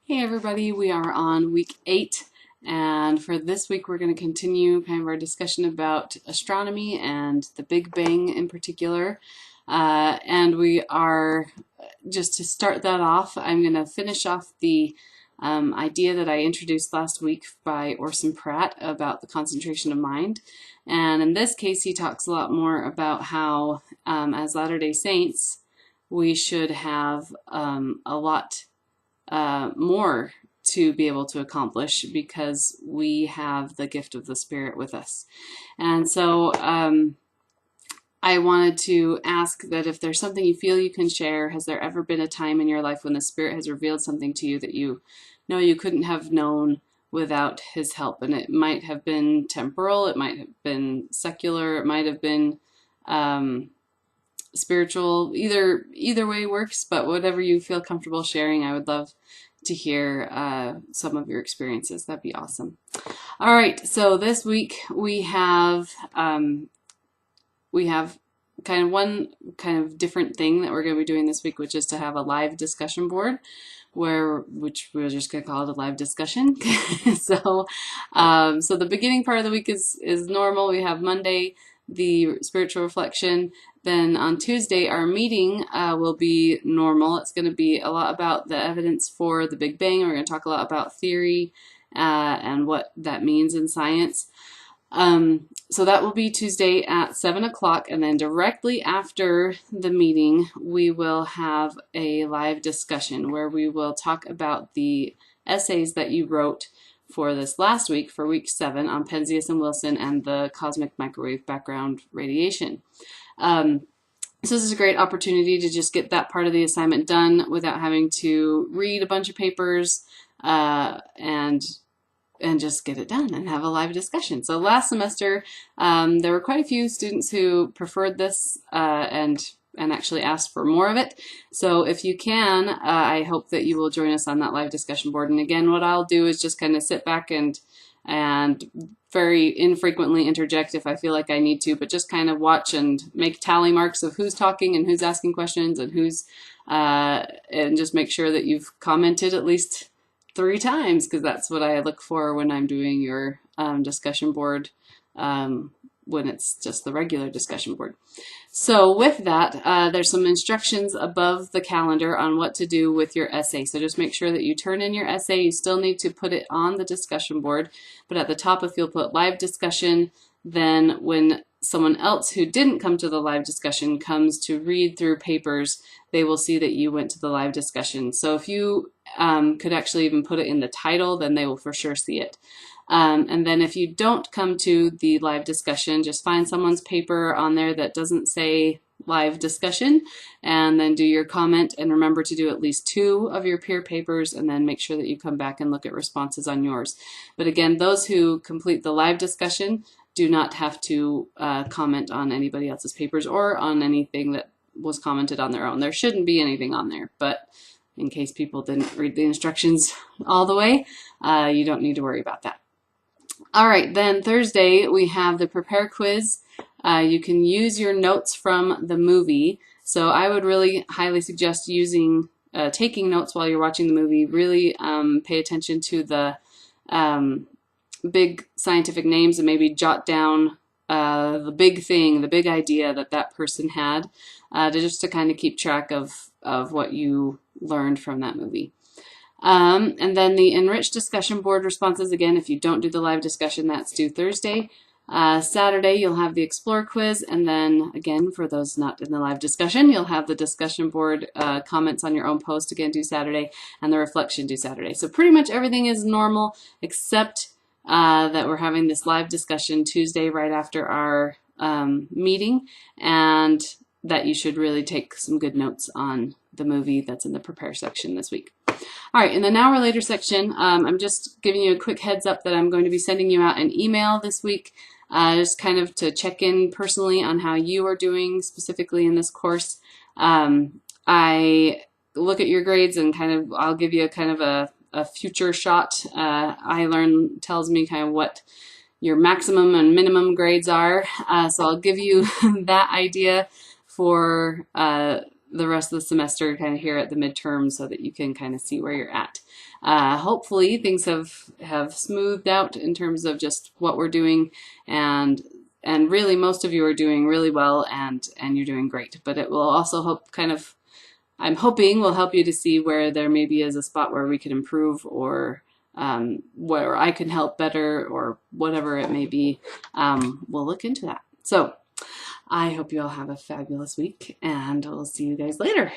Hey everybody, we are on week 8, and for this week we're going to continue kind of our discussion about astronomy and the Big Bang in particular. And we are, just to start that off, I'm going to finish off the idea that I introduced last week by Orson Pratt about the concentration of mind. And in this case he talks a lot more about how as Latter-day Saints we should have a lot more to be able to accomplish because we have the gift of the Spirit with us. And so I wanted to ask that if there's something you feel you can share, has there ever been a time in your life when the Spirit has revealed something to you that you know you couldn't have known without His help? And it might have been temporal, it might have been secular, it might have been spiritual. Either way works, but whatever you feel comfortable sharing, I would love to hear some of your experiences. That'd be awesome. All right, so this week we have kind of one kind of different thing that we're going to be doing this week, which is to have a live discussion board which we're just going to call it a live discussion. So the beginning part of the week is normal. We have Monday the spiritual reflection. Then on Tuesday, our meeting will be normal. It's going to be a lot about the evidence for the Big Bang. We're going to talk a lot about theory and what that means in science. So that will be Tuesday at 7 o'clock, and then directly after the meeting, we will have a live discussion where we will talk about the essays that you wrote for this last week, for week 7, on Penzias and Wilson and the cosmic microwave background radiation. So this is a great opportunity to just get that part of the assignment done without having to read a bunch of papers and just get it done and have a live discussion. So last semester, there were quite a few students who preferred this and actually asked for more of it. So if you can, I hope that you will join us on that live discussion board. And again, what I'll do is just kind of sit back and very infrequently interject if I feel like I need to, but just kind of watch and make tally marks of who's talking and who's asking questions and who's, and just make sure that you've commented at least 3 times, because that's what I look for when I'm doing your discussion board, when it's just the regular discussion board. So with that, there's some instructions above the calendar on what to do with your essay. So just make sure that you turn in your essay. You still need to put it on the discussion board, but at the top, if you'll put live discussion, then when someone else who didn't come to the live discussion comes to read through papers, they will see that you went to the live discussion. So if you could actually even put it in the title, then they will for sure see it. And then if you don't come to the live discussion, just find someone's paper on there that doesn't say live discussion, and then do your comment, and remember to do at least 2 of your peer papers, and then make sure that you come back and look at responses on yours. But again, those who complete the live discussion do not have to comment on anybody else's papers or on anything that was commented on their own. There shouldn't be anything on there, but in case people didn't read the instructions all the way, you don't need to worry about that. All right, then Thursday we have the prepare quiz. You can use your notes from the movie. So I would really highly suggest using taking notes while you're watching the movie. Really pay attention to the big scientific names and maybe jot down the big thing, the big idea that person had, to kind of keep track of what you learned from that movie. And then the enriched discussion board responses, again, if you don't do the live discussion, that's due Thursday. Saturday, you'll have the Explore quiz, and then, again, for those not in the live discussion, you'll have the discussion board comments on your own post, again, due Saturday, and the reflection due Saturday. So pretty much everything is normal, except that we're having this live discussion Tuesday right after our meeting, and that you should really take some good notes on the movie that's in the prepare section this week. All right, in the Now or Later section, I'm just giving you a quick heads up that I'm going to be sending you out an email this week, just kind of to check in personally on how you are doing specifically in this course. I look at your grades and I'll give you a future shot. iLearn tells me kind of what your maximum and minimum grades are, so I'll give you that idea for the rest of the semester kind of here at the midterm so that you can kind of see where you're at. Hopefully things have smoothed out in terms of just what we're doing, and really most of you are doing really well, and you're doing great. But it will also help kind of, I'm hoping will help you to see where there maybe is a spot where we can improve, or where I can help better, or whatever it may be. We'll look into that. So I hope you all have a fabulous week, and I'll see you guys later.